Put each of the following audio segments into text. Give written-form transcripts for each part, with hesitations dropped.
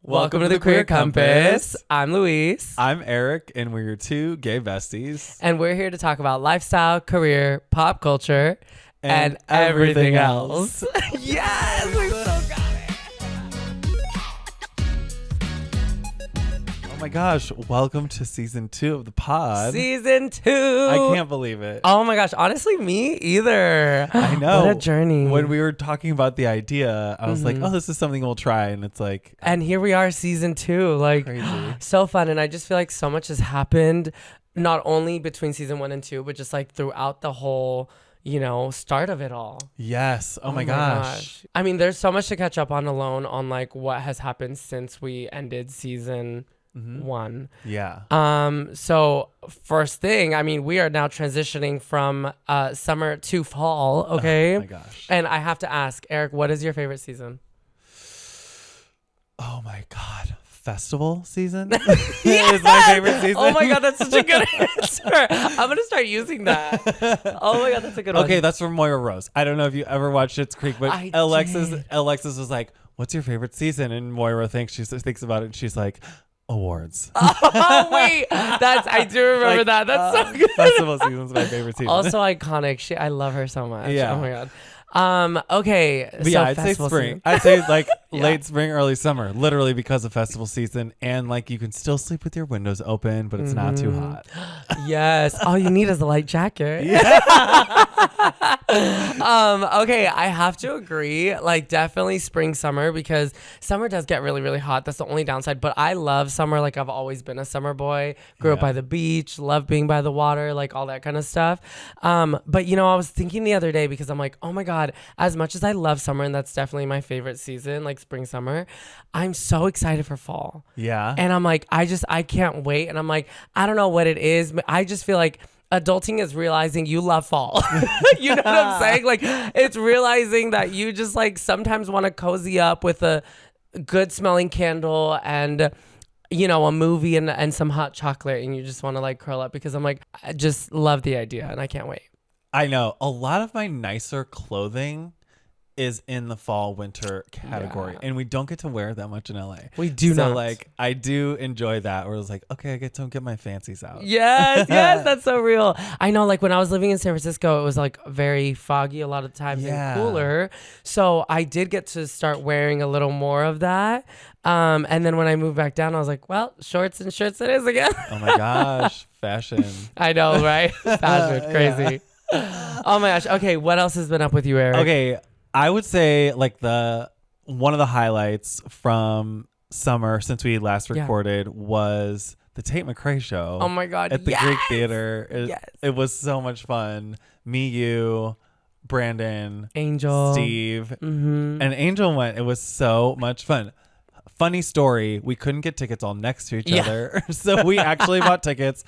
Welcome to the Queer Compass. I'm Luis. I'm Eric, and we're your two gay besties. And we're here to talk about lifestyle, career, pop culture, and everything else. Yes, we so got it. Oh my gosh, welcome to season 2 of the pod. Season 2. I can't believe it. Oh my gosh, honestly, me either. I know. What a journey. When we were talking about the idea, I was like, oh, this is something we'll try. And it's like... And here we are, season 2. Like, crazy. So fun. And I just feel like so much has happened, not only between season 1 and 2, but just like throughout the whole... start of it all. Yes. Oh my gosh. I mean, there's so much to catch up on alone on like what has happened since we ended season 1. Yeah. So first thing, I mean, we are now transitioning from summer to fall. Okay. Oh my gosh. And I have to ask, Eric, what is your favorite season? Oh my God. Festival season is my favorite season. Oh my God, that's such a good answer. I'm gonna start using that. Oh my God, that's a good one. Okay, that's from Moira Rose. I don't know if you ever watched Schitt's Creek, but Alexis was like, "What's your favorite season?" And Moira thinks about it, and she's like, "Awards." Oh wait, I do remember that. That's so good. Festival season's my favorite season. Also iconic. I love her so much. Yeah. Oh my God. Okay. But so yeah, I'd say festival spring. season. I'd say like late spring, early summer, literally because of festival season, and like you can still sleep with your windows open, but it's not too hot. Yes. All you need is a light jacket. Yeah. Okay, I have to agree. Like definitely spring, summer, because summer does get really, really hot. That's the only downside. But I love summer. Like I've always been a summer boy. Grew up by the beach, love being by the water, like all that kind of stuff. But I was thinking the other day because I'm like, oh my God, as much as I love summer, and that's definitely my favorite season, like spring, summer, I'm so excited for fall. Yeah. And I'm like, I can't wait. And I'm like, I don't know what it is, but I just feel like adulting is realizing you love fall. You know what I'm saying? Like it's realizing that you just like sometimes want to cozy up with a good smelling candle and a movie and some hot chocolate, and you just want to like curl up, because I'm like, I just love the idea and I can't wait. I know a lot of my nicer clothing is in the fall winter category, and we don't get to wear that much in LA. We do not. So like I do enjoy that, where it's like, okay, I get to get my fancies out. Yes, that's so real. I know, like when I was living in San Francisco, it was like very foggy a lot of times and cooler. So I did get to start wearing a little more of that. And then when I moved back down, I was like, well, shorts and shirts it is again. Oh my gosh, fashion. I know, right? Fashion, crazy. Oh my gosh. Okay, what else has been up with you, Eric? Okay, I would say like one of the highlights from summer since we last recorded was the Tate McRae show. Oh my God, at the Greek Theater. It was so much fun. Me, you, Brandon, Angel, Steve, and Angel went. It was so much fun. Funny story, we couldn't get tickets all next to each other. So we actually bought tickets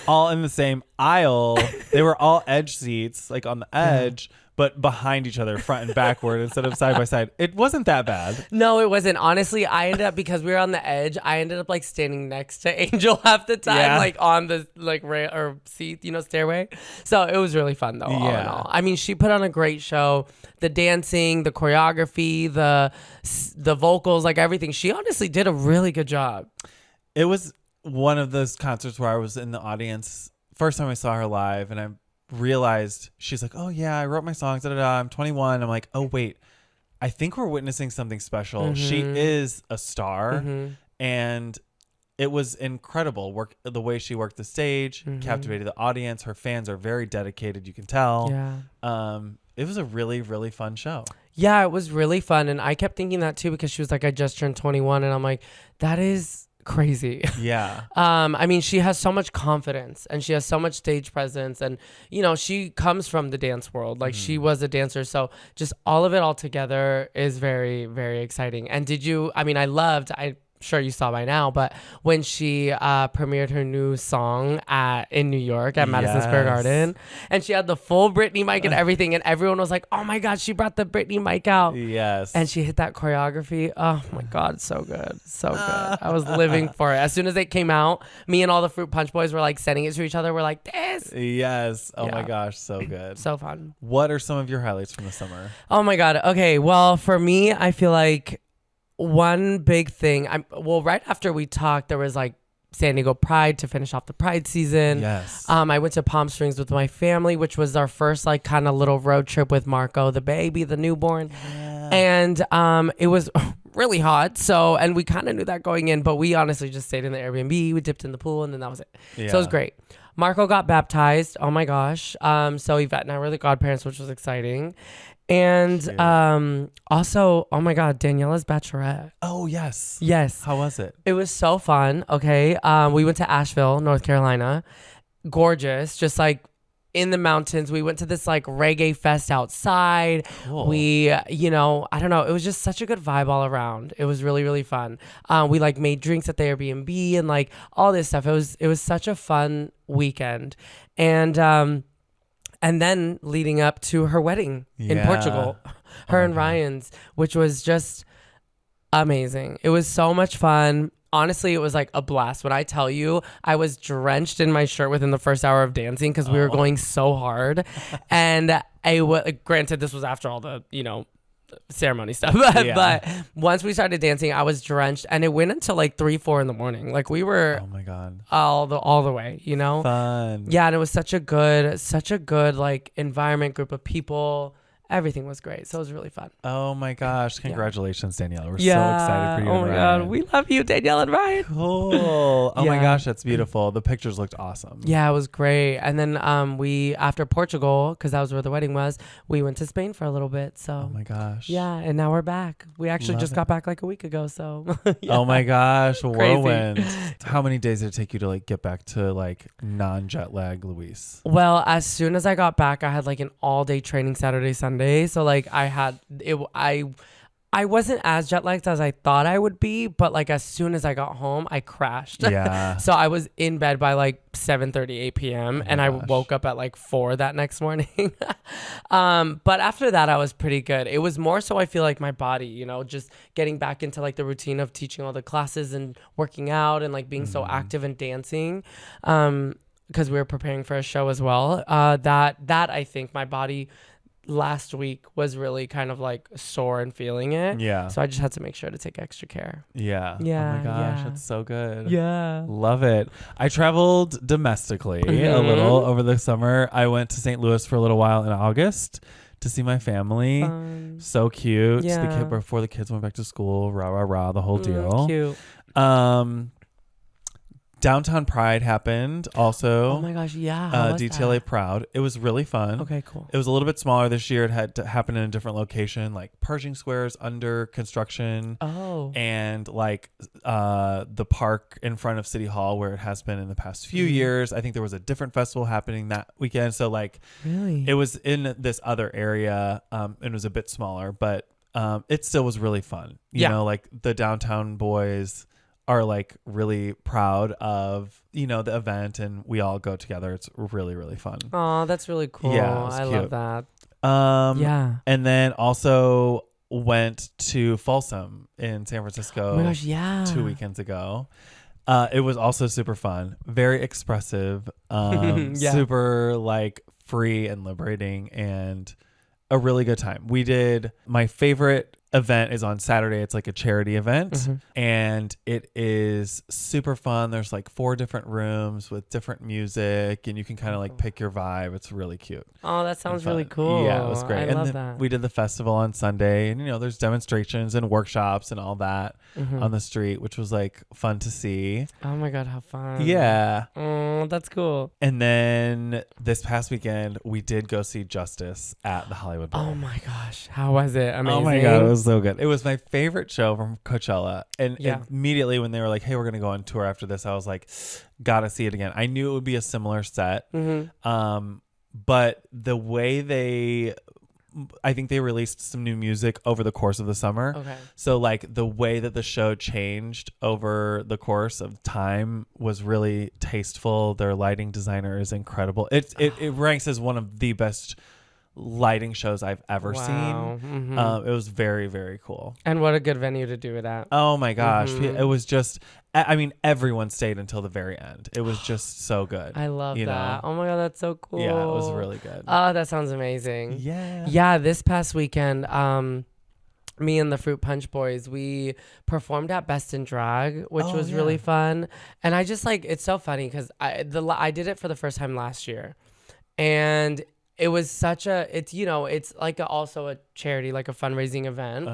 all in the same aisle. They were all edge seats, like on the edge, but behind each other, front and backward, instead of side by side. It wasn't that bad. No, it wasn't. Honestly, I ended up, because we were on the edge, I ended up like standing next to Angel half the time, like on the like seat, stairway. So it was really fun though, all in all. I mean, she put on a great show. The dancing, the choreography, the vocals, like everything. She honestly did a really good job. It was one of those concerts where I was in the audience. First time I saw her live, and I realized she's like, oh yeah, I wrote my songs, I'm 21. I'm like, oh wait, I think we're witnessing something special. She is a star, and it was incredible the way she worked the stage, captivated the audience. Her fans are very dedicated, you can tell. It was a really, really fun show. Yeah, it was really fun. And I kept thinking that too, because she was like, I just turned 21. And I'm like, that is crazy. Yeah. I mean, she has so much confidence and she has so much stage presence, and she comes from the dance world. Like she was a dancer, so just all of it all together is very, very exciting. And I'm sure you saw by now, but when she premiered her new song in New York at Madison Square Garden, and she had the full Britney mic and everything, and everyone was like, oh my God, she brought the Britney mic out. Yes. And she hit that choreography. Oh my God, so good. So good. I was living for it. As soon as it came out, me and all the Fruit Punch boys were like sending it to each other. We're like, this. Yes. Oh my gosh, so good. So fun. What are some of your highlights from the summer? Oh my God. Okay, well, for me, I feel like one big thing. Right after we talked, there was like San Diego Pride to finish off the Pride season. Yes. I went to Palm Springs with my family, which was our first like kind of little road trip with Marco, the baby, the newborn. Yeah. And it was really hot. So, and we kind of knew that going in, but we honestly just stayed in the Airbnb. We dipped in the pool and then that was it. Yeah. So it was great. Marco got baptized. Oh my gosh. So Yvette and I were the godparents, which was exciting. And also, oh my God, Daniela's bachelorette. Oh, yes. Yes. How was it? It was so fun. Okay. We went to Asheville, North Carolina. Gorgeous. Just like in the mountains. We went to this like reggae fest outside. Cool. We, I don't know. It was just such a good vibe all around. It was really, really fun. We like made drinks at the Airbnb and like all this stuff. It was such a fun weekend. And then leading up to her wedding in Portugal, her and Ryan's, which was just amazing. It was so much fun. Honestly, it was like a blast. When I tell you, I was drenched in my shirt within the first hour of dancing because we were going so hard. And granted, this was after all the, ceremony stuff. But once we started dancing, I was drenched and it went until like 3-4 in the morning. Like we were oh my God, all the way, fun. Yeah. And it was such a good like environment, group of people. Everything was great. So it was really fun. Oh my gosh. Congratulations, Danielle. We're so excited for you. Oh my God. We love you, Danielle and Ryan. Cool. Oh my gosh. That's beautiful. The pictures looked awesome. Yeah, it was great. And then we, after Portugal, because that was where the wedding was, we went to Spain for a little bit. So oh my gosh. Yeah. And now we're back. We actually got back like a week ago. So oh my gosh. Whirlwind. How many days did it take you to like get back to like non-jet lag Luis? Well, as soon as I got back, I had like an all-day training Saturday, Sunday. So like I wasn't as jet lagged as I thought I would be, but like as soon as I got home, I crashed. Yeah. So I was in bed by like 7:30, 8 p.m. and I woke up at like 4 that next morning. But after that, I was pretty good. It was more so I feel like my body, just getting back into like the routine of teaching all the classes and working out and like being so active and dancing. Because we were preparing for a show as well. That I think my body last week was really kind of like sore and feeling it. Yeah. So I just had to make sure to take extra care. Yeah. Yeah. Oh my gosh, yeah. that's so good. Yeah. Love it. I traveled domestically a little over the summer. I went to St. Louis for a little while in August to see my family. So cute. Yeah. Before the kids went back to school, rah, rah, rah, the whole deal. Cute. Downtown Pride happened also. Oh my gosh, yeah. How was DTLA that? Proud. It was really fun. Okay, cool. It was a little bit smaller this year. It had to happen in a different location, like Pershing Square is under construction. Oh. And like the park in front of City Hall where it has been in the past few years. I think there was a different festival happening that weekend. So like Really? it was in this other area. It was a bit smaller, but it still was really fun. You know, like the downtown boys are like really proud of the event and we all go together. It's really, really fun. Oh, that's really cool. Yeah, I cute. love that. Yeah. And then also went to Folsom in San Francisco. Oh my gosh, yeah. 2 weekends ago. It was also super fun, very expressive, super like free and liberating and a really good time. We did my favorite event is on Saturday. It's like a charity event and it is super fun. There's like 4 different rooms with different music and you can kind of like pick your vibe. It's really cute. Oh, that sounds really cool. Yeah, it was great. I love that. We did the festival on Sunday and there's demonstrations and workshops and all that on the street, which was like fun to see. Oh my God, how fun. Yeah. Oh, that's cool. And then this past weekend we did go see Justice at the Hollywood Bowl. Oh my gosh, how was it? Amazing. Oh my God, it was so good. It was my favorite show from Coachella. And immediately when they were like, hey, we're going to go on tour after this, I was like, gotta see it again. I knew it would be a similar set. But the way I think they released some new music over the course of the summer. Okay. So like the way that the show changed over the course of time was really tasteful. Their lighting designer is incredible. It ranks as one of the best lighting shows I've ever seen. It was very, very cool. And what a good venue to do it at. Oh my gosh. It was just, I mean, everyone stayed until the very end. It was just so good. I love that. Oh my God, that's so cool. Yeah, it was really good. Oh, that sounds amazing. Yeah. Yeah, this past weekend, me and the Fruit Punch Boys, we performed at Best in Drag, which Oh, was yeah. really fun. And I just like, it's so funny because I did it for the first time last year, and it was such a, it's, you know, it's like also a charity, like a fundraising event.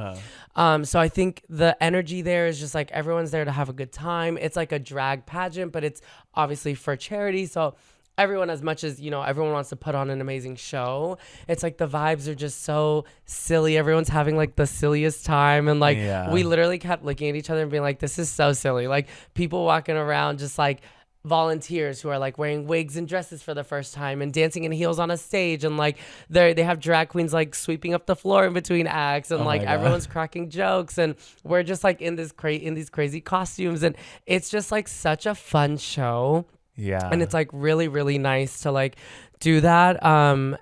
So I think the energy there is just like everyone's there to have a good time. It's like a drag pageant, but it's obviously for charity. So everyone, as much as, you know, everyone wants to put on an amazing show, it's like the vibes are just so silly. Everyone's having like the silliest time, and like we literally kept looking at each other and being like, this is so silly. Like people walking around just like volunteers who are like wearing wigs and dresses for the first time and dancing in heels on a stage, and like they have drag queens like sweeping up the floor in between acts, and like everyone's cracking jokes, and we're just like in these crazy costumes, and it's just like such a fun show. Yeah. And it's like really, really nice to like do that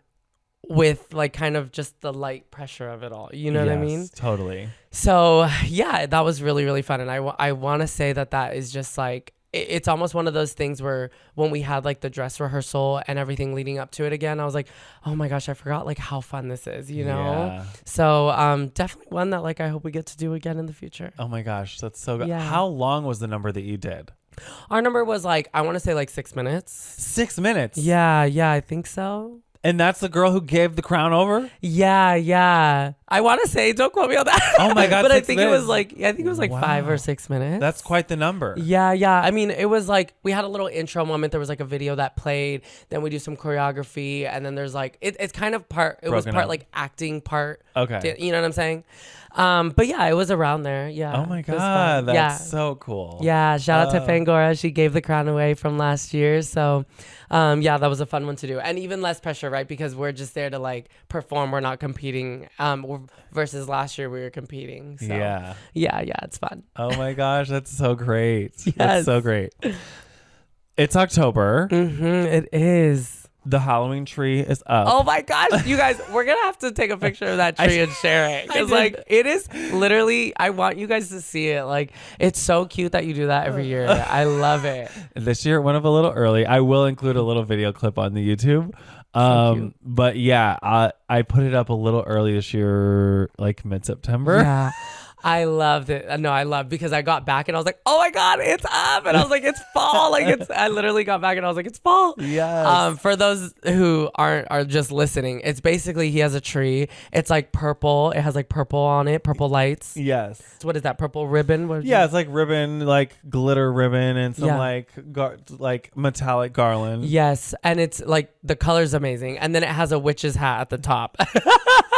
with like kind of just the light pressure of it all. You know what I mean? Totally. So yeah, that was really, really fun. And I want to say that is just like, it's almost one of those things where when we had like the dress rehearsal and everything leading up to it again, I was like, oh my gosh, I forgot like how fun this is, you know? Yeah. So definitely one that like I hope we get to do again in the future. Oh my gosh, that's so good. Yeah. How long was the number that you did? Our number was like, I want to say like 6 minutes. 6 minutes. Yeah, I think so. And that's the girl who gave the crown over? Yeah. I want to say, don't quote me on that. Oh my God. But I 6 think minutes. it was like 5 or 6 minutes. That's quite the number. Yeah. I mean, it was like, we had a little intro moment. There was like a video that played. Then we do some choreography. And then there's like, it's kind of was part like acting, part. Okay. You know what I'm saying? But yeah, it was around there. Yeah. Oh my It was fun. God. That's so cool. Yeah. Shout out to Fangora. She gave the crown away from last year. So yeah, that was a fun one to do. And even less pressure, right? Because we're just there to like perform. We're not competing. Versus last year we were competing. So yeah, it's fun. Oh my gosh, that's so great. Yes. That's so great. It's October. It is. The Halloween tree is up. Oh my gosh, you guys, we're gonna have to take a picture of that tree and share it. Because like it is literally, I want you guys to see it. Like it's so cute that you do that every year. I love it. This year it went up a little early. I will include a little video clip on the YouTube. But yeah, I put it up a little early this year, like mid-September. Yeah. I loved it. No, I loved because I got back and I was like, oh my God, it's up. And I was like, it's fall. Like I literally got back and I was like, it's fall. Yes. For those who are just listening, it's basically, he has a tree. It's like purple. It has like purple on it, purple lights. Yes. So what is that? Purple ribbon? Yeah, it's like ribbon, like glitter ribbon and some like metallic garland. Yes. And it's like the color's amazing. And then it has a witch's hat at the top.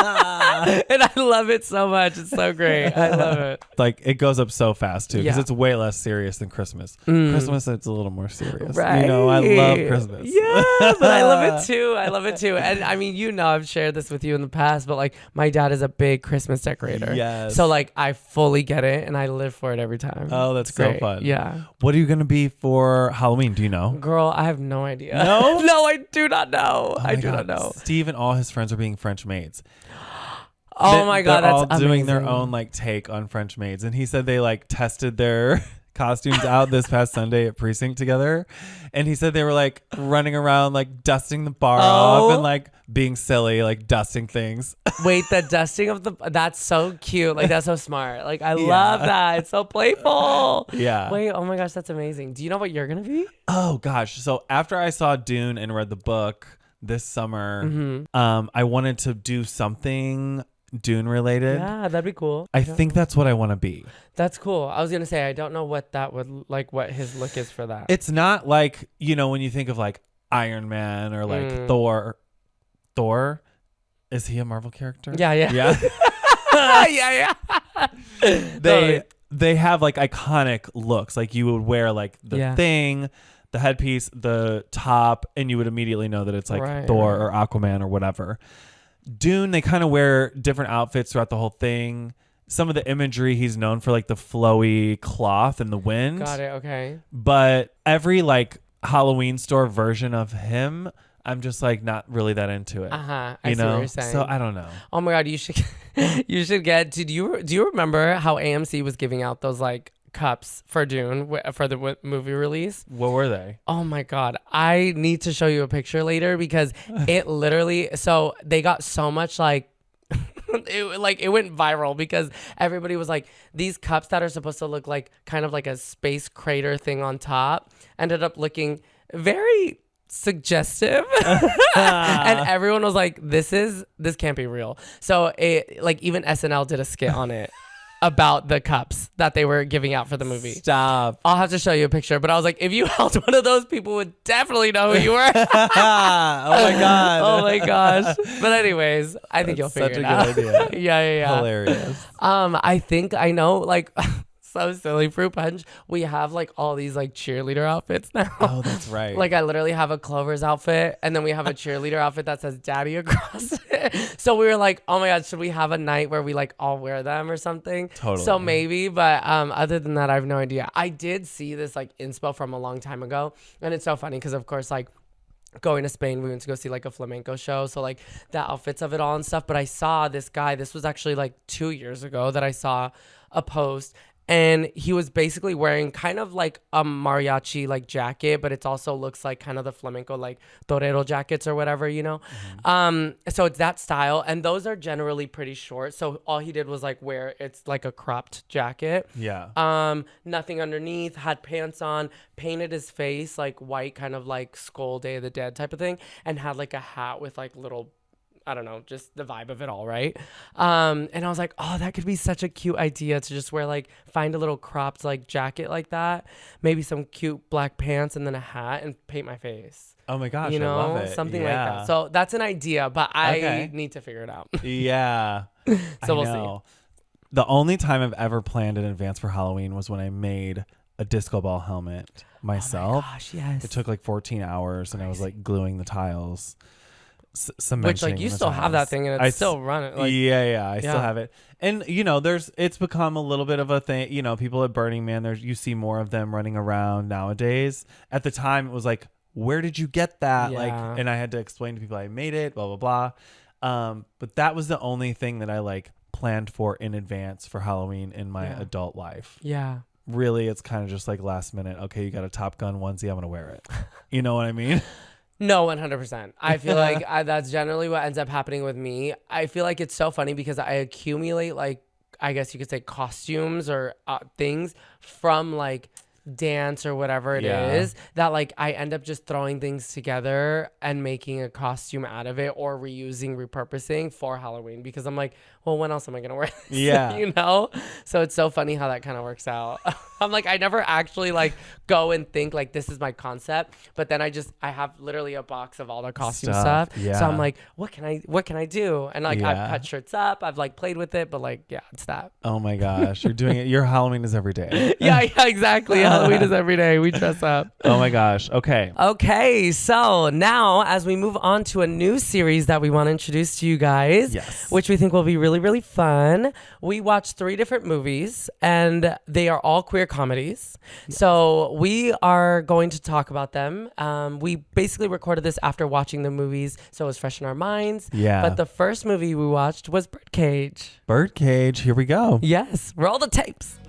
And I love it so much. It's so great. I love it. Like it goes up so fast too because Yeah. it's way less serious than Christmas. Christmas, it's a little more serious. Right. You know, I love Christmas. Yeah, but I love it too. I love it too. And I mean, you know, I've shared this with you in the past, but like my dad is a big Christmas decorator. Yes. So like I fully get it and I live for it every time. Oh, that's It's so great. fun. Yeah. What are you going to be for Halloween? Do you know? Girl, I have no idea. No? No, I do not know. Oh I my do God. not know. Steve and all his friends are being French maids. Oh my God, they're that's all doing their amazing. own like take on French maids, and he said they like tested their costumes out this past Sunday at Precinct together, and he said they were like running around like dusting the bar off and like being silly, like dusting things. Wait, the dusting of that's so cute. Like that's so smart. Like I love that. It's so playful. Yeah. Wait, oh my gosh, that's amazing. Do you know what you're gonna be? Oh gosh. So after I saw Dune and read the book this summer, I wanted to do something Dune related. Yeah, that'd be cool. I think that's what I want to be. That's cool. I was gonna say I don't know what that would like. What his look is for that. It's not like, you know, when you think of like Iron Man or like Thor. Thor, is he a Marvel character? Yeah. Yeah. Yeah. They have like iconic looks. Like you would wear like the thing, the headpiece, the top, and you would immediately know that it's like Thor or Aquaman or whatever. Dune, they kind of wear different outfits throughout the whole thing. Some of the imagery, he's known for like the flowy cloth and the wind. Got it. Okay. But every like Halloween store version of him, I'm just like not really that into it. I you see know? what you're saying. So I don't know. Oh my God, you should get. Do you remember how AMC was giving out those like cups for Dune for the movie release? What were they? Oh my God, I need to show you a picture later because it literally. So they got so much like. it went viral because everybody was like, these cups that are supposed to look like kind of like a space crater thing on top ended up looking very suggestive. And everyone was like, this can't be real. So it, like, even SNL did a skit on it about the cups that they were giving out for the movie. Stop. I'll have to show you a picture, but I was like, if you held one of those, people would definitely know who you were. Oh my God. Oh my gosh. But anyways, I think you'll figure it out. Such a good idea. Yeah. Hilarious. I think I know, like, so silly, Fruit Punch. We have like all these like cheerleader outfits now. Oh, that's right. Like, I literally have a Clover's outfit, and then we have a cheerleader outfit that says Daddy across it. So we were like, oh my God, should we have a night where we like all wear them or something? Totally. So maybe, but other than that, I have no idea. I did see this like inspo from a long time ago, and it's so funny because of course, like, going to Spain, we went to go see like a flamenco show, so like the outfits of it all and stuff. But I saw this guy, this was actually like 2 years ago that I saw a post, and he was basically wearing kind of like a mariachi like jacket, but it also looks like kind of the flamenco like torero jackets or whatever, you know. So it's that style, and those are generally pretty short. So all he did was like wear, it's like a cropped jacket. Yeah. Nothing underneath, had pants on, painted his face like white, kind of like Skull Day of the Dead type of thing, and had like a hat with like little, I don't know, just the vibe of it all, right? And I was like, oh, that could be such a cute idea to just wear, like, find a little cropped, like, jacket like that, maybe some cute black pants and then a hat and paint my face. Oh my gosh, you know, I love it. something like that. So that's an idea, but I Okay. need to figure it out. Yeah. So we'll see. The only time I've ever planned in advance for Halloween was when I made a disco ball helmet myself. Oh my gosh, yes. It took like 14 hours, and I was like gluing the tiles. Which, like, you still have that thing, and it's still running. Like, yeah, I still have it. And you know, it's become a little bit of a thing. You know, people at Burning Man, you see more of them running around nowadays. At the time, it was like, where did you get that? Yeah. Like, and I had to explain to people I made it, blah blah blah. But that was the only thing that I like planned for in advance for Halloween in my adult life. Yeah. Really, it's kind of just like last minute. Okay, you got a Top Gun onesie, I'm gonna wear it. You know what I mean? No, 100%. I feel like that's generally what ends up happening with me. I feel like it's so funny because I accumulate, like, I guess you could say costumes or things from like dance or whatever it is, that like I end up just throwing things together and making a costume out of it, or repurposing for Halloween, because I'm like, well, when else am I gonna wear this? Yeah. You know? So it's so funny how that kind of works out. I'm like, I never actually like go and think like this is my concept, but then I have literally a box of all the costume stuff. Yeah. So I'm like, what can I do? And like I've cut shirts up, I've like played with it, but like, yeah, it's that. Oh my gosh, you're doing it. Your Halloween is every day. Yeah, exactly. Halloween is every day. We dress up. Oh my gosh. Okay, so now as we move on to a new series that we want to introduce to you guys, which we think will be really, really fun. We watched 3 different movies, and they are all queer comedies. So we are going to talk about them. We basically recorded this after watching the movies, so it was fresh in our minds. Yeah. But the first movie we watched was Birdcage. Birdcage. Here we go. Yes. Roll the tapes.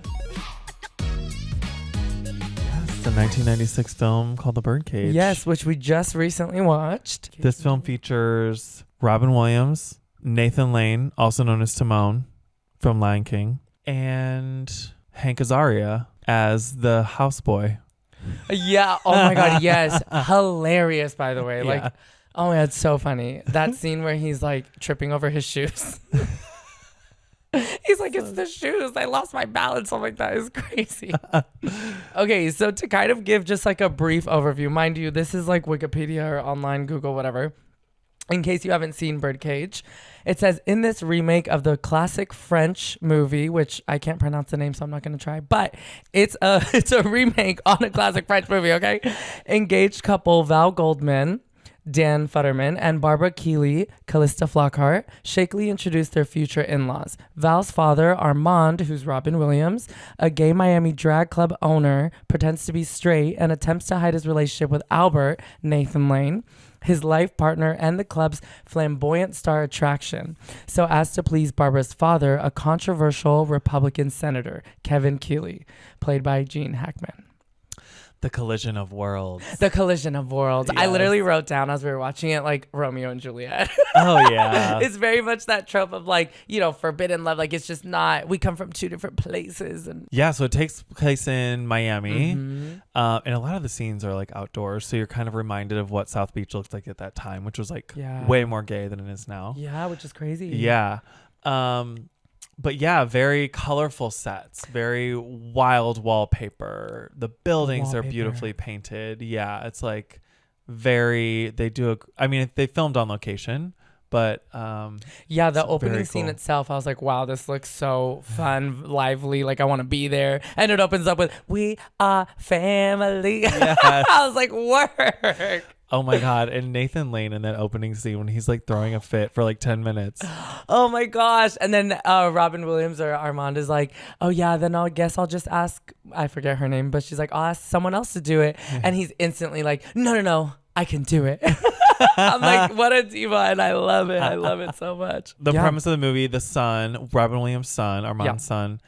The 1996 film called The Birdcage. Yes, which we just recently watched. This film features Robin Williams, Nathan Lane, also known as Timon from Lion King, and Hank Azaria as the houseboy. Yeah. Oh my God. Yes. Hilarious, by the way. Like, Yeah. oh my God, so funny. That scene where he's like tripping over his shoes. He's like, it's the shoes. I lost my balance. I'm like, that is crazy. Okay, so to kind of give just like a brief overview, mind you, this is like Wikipedia or online, Google, whatever. In case you haven't seen Birdcage, it says, in this remake of the classic French movie, which I can't pronounce the name, so I'm not going to try, but it's a remake on a classic French movie, okay? Engaged couple Val Goldman, Dan Futterman, and Barbara Keeley, Callista Flockhart, shakily introduced their future in-laws. Val's father, Armand, who's Robin Williams, a gay Miami drag club owner, pretends to be straight and attempts to hide his relationship with Albert, Nathan Lane, his life partner and the club's flamboyant star attraction, so as to please Barbara's father, a controversial Republican senator, Kevin Keeley, played by Gene Hackman. The collision of worlds. The collision of worlds. Yes. I literally wrote down as we were watching it, like Romeo and Juliet. Oh, yeah. It's very much that trope of like, you know, forbidden love. Like it's just not, we come from two different places. And Yeah, so it takes place in Miami. Mhm. And a lot of the scenes are like outdoors. So you're kind of reminded of what South Beach looked like at that time, which was like Yeah. way more gay than it is now. Yeah, which is crazy. Yeah. But yeah, very colorful sets, very wild wallpaper. The buildings are Wallpaper. beautifully painted. Yeah, it's like very, they filmed on location, but Yeah, the it's opening very scene cool. itself, I was like, wow, this looks so fun, lively. Like I want to be there. And it opens up with, we are family. Yes. I was like, work. Oh my God. And Nathan Lane in that opening scene when he's like throwing a fit for like 10 minutes. Oh my gosh. And then Robin Williams or Armand is like, oh yeah, then I'll just ask, I forget her name, but she's like, I'll ask someone else to do it. And he's instantly like, no, I can do it. I'm like, what a diva. And I love it. I love it so much. The premise of the movie, the son, Robin Williams' son, Armand's son,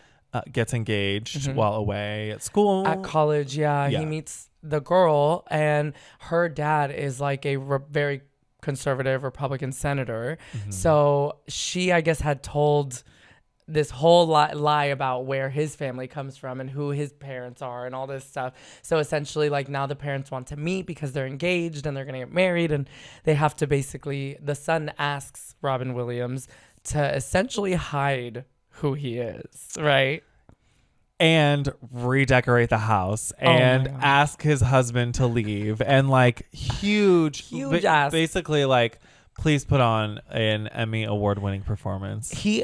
gets engaged while away at school. At college, yeah. He meets the girl, and her dad is like a very conservative Republican senator. So she, I guess, had told this whole lie about where his family comes from and who his parents are and all this stuff. So essentially, like, now the parents want to meet because they're engaged and they're going to get married, and they have to basically, the son asks Robin Williams to essentially hide who he is, right? And redecorate the house and ask his husband to leave, and like huge ask. Basically like, please put on an Emmy award-winning performance. He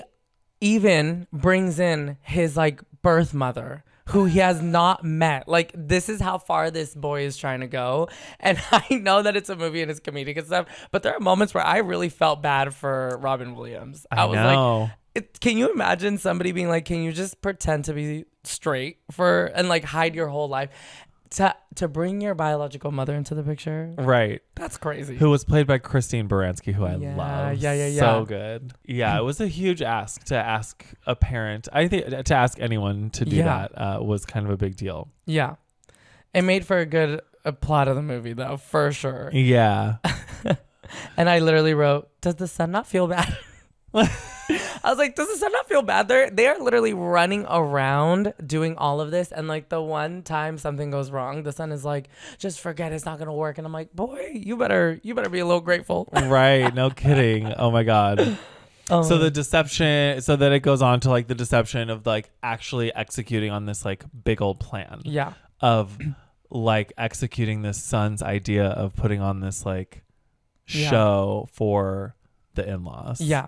even brings in his like birth mother, who he has not met. Like, this is how far this boy is trying to go. And I know that it's a movie and it's comedic and stuff, but there are moments where I really felt bad for Robin Williams. I was know. like, can you imagine somebody being like, can you just pretend to be straight and like hide your whole life to bring your biological mother into the picture? Right. That's crazy. Who was played by Christine Baranski, who I love. Yeah. So good. Yeah, it was a huge ask to ask a parent. I think to ask anyone to do that was kind of a big deal. Yeah. It made for a good plot of the movie, though, for sure. Yeah. And I literally wrote, does the son not feel bad? I was like, does the son not feel bad? They are literally running around doing all of this, and like the one time something goes wrong, the son is like, just forget, it's not gonna work. And I'm like, boy, you better be a little grateful. Right. No kidding. Oh my God. So the deception, so that it goes on to like the deception of like actually executing on this like big old plan. Yeah. Of like executing this son's idea of putting on this like show for the in-laws. Yeah.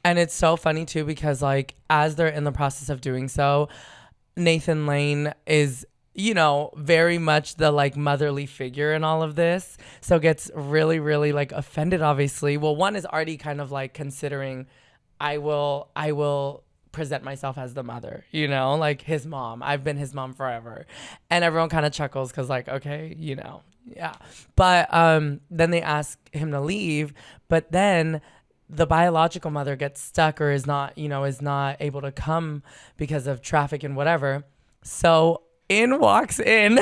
And it's so funny too, because like as they're in the process of doing so, Nathan Lane is, you know, very much the like motherly figure in all of this. So gets really, really like offended, obviously. Well, one is already kind of like considering, I will present myself as the mother, you know, like his mom. I've been his mom forever. And everyone kind of chuckles because like, okay, you know, yeah. But then they ask him to leave, but then the biological mother gets stuck or is not able to come because of traffic and whatever. So in walks in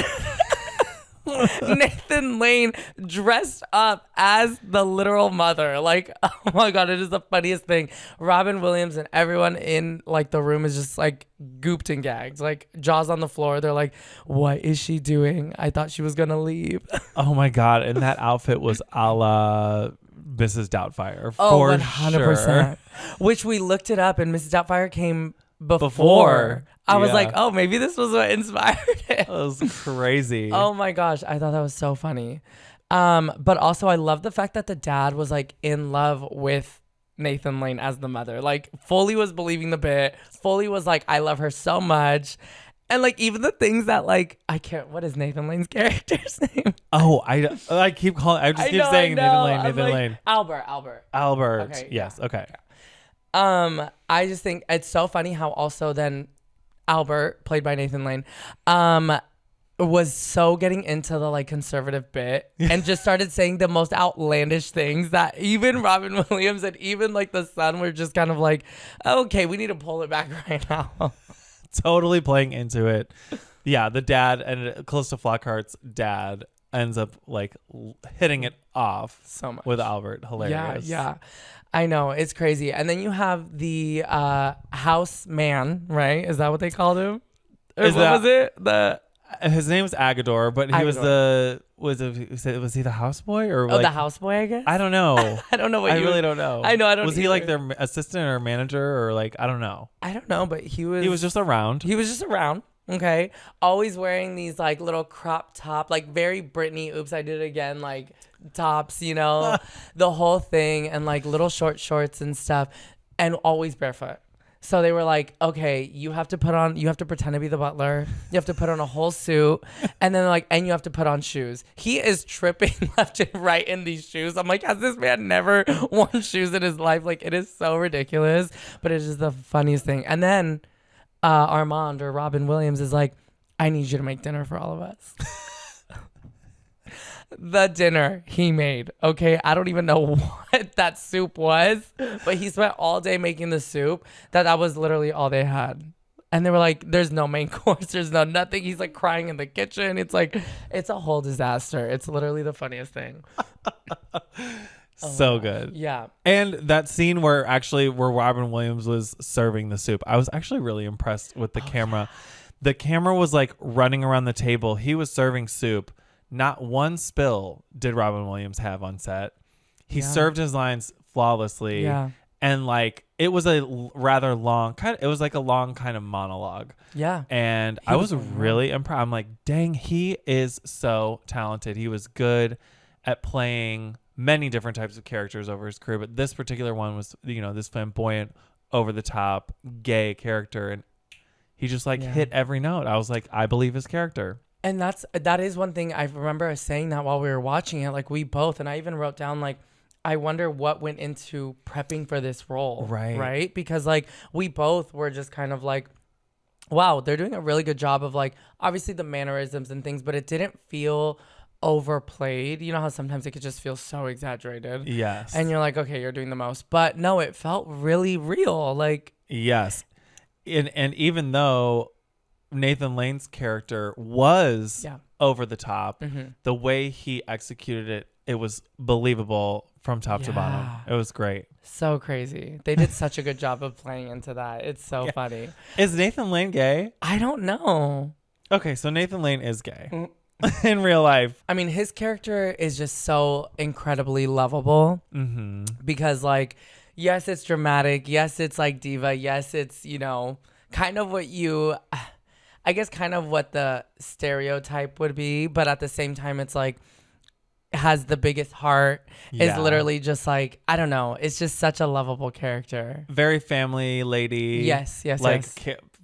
Nathan Lane dressed up as the literal mother. Like, oh my God, it is the funniest thing. Robin Williams and everyone in like the room is just like gooped and gagged, like jaws on the floor. They're like, what is she doing? I thought she was gonna leave. Oh my God. And that outfit was a la Mrs. Doubtfire. Oh, for 100%. Sure. Which we looked it up, and Mrs. Doubtfire came before. I was like, oh, maybe this was what inspired it. That was crazy. Oh my gosh, I thought that was so funny. But also I love the fact that the dad was like in love with Nathan Lane as the mother. Like fully was believing the bit. Fully was like, I love her so much. And like even the things that like what is Nathan Lane's character's name? Oh, I keep calling. I just keep saying Nathan Lane. Nathan Lane. Albert. Okay, yes. Yeah. Okay. I just think it's so funny how also then Albert, played by Nathan Lane, was so getting into the like conservative bit and just started saying the most outlandish things that even Robin Williams and even like the son were just kind of like, okay, we need to pull it back right now. totally playing into it. Yeah, the dad and Calista Flockhart's dad ends up like hitting it off so much with Albert. Hilarious. Yeah. I know, it's crazy. And then you have the house man, right? Is that what they called him? Or what was it? His name's Agador, but he was was he the houseboy or the houseboy? I guess I don't know. I don't know I really don't know. I know. I don't. Was he like their assistant or manager or like I don't know. I don't know, but he was. He was just around. He was just around. Okay, always wearing these like little crop top, like very Britney. Oops, I did it again. Like tops, you know, the whole thing, and like little short shorts and stuff, and always barefoot. So they were like, okay, you have to pretend to be the butler. You have to put on a whole suit. And then like, and you have to put on shoes. He is tripping left and right in these shoes. I'm like, has this man never worn shoes in his life? Like, it is so ridiculous, but it is the funniest thing. And then Armand or Robin Williams is like, I need you to make dinner for all of us. The dinner he made. Okay, I don't even know what that soup was, but he spent all day making the soup. That was literally all they had. And they were like, there's no main course. There's no nothing. He's like crying in the kitchen. It's like, it's a whole disaster. It's literally the funniest thing. So good. Yeah. And that scene where Robin Williams was serving the soup, I was actually really impressed with the camera. Yeah. The camera was like running around the table. He was serving soup. Not one spill did Robin Williams have on set. He served his lines flawlessly. Yeah. And like, it was a rather long it was like a long kind of monologue. Yeah. And I was really impressed. I'm like, dang, he is so talented. He was good at playing many different types of characters over his career. But this particular one was, this flamboyant, over the top, gay character. And he just hit every note. I was like, I believe his character. And that is one thing I remember saying that while we were watching it, like we both, and I even wrote down like, I wonder what went into prepping for this role. Right. Because like we both were just kind of like, wow, they're doing a really good job of like, obviously the mannerisms and things, but it didn't feel overplayed. You know how sometimes it could just feel so exaggerated. Yes. And you're like, okay, you're doing the most, but no, it felt really real. Like, yes. And even though Nathan Lane's character was over the top, the way he executed it was believable from top to bottom. It was great. So crazy. They did such a good job of playing into that. It's so funny. Is Nathan Lane gay? I don't know. Okay, so Nathan Lane is gay in real life. I mean, his character is just so incredibly lovable because like, yes, it's dramatic. Yes, it's like diva. Yes, it's, kind of what kind of what the stereotype would be, but at the same time, it's like has the biggest heart. Is literally just like, I don't know. It's just such a lovable character. Very family lady. Yes.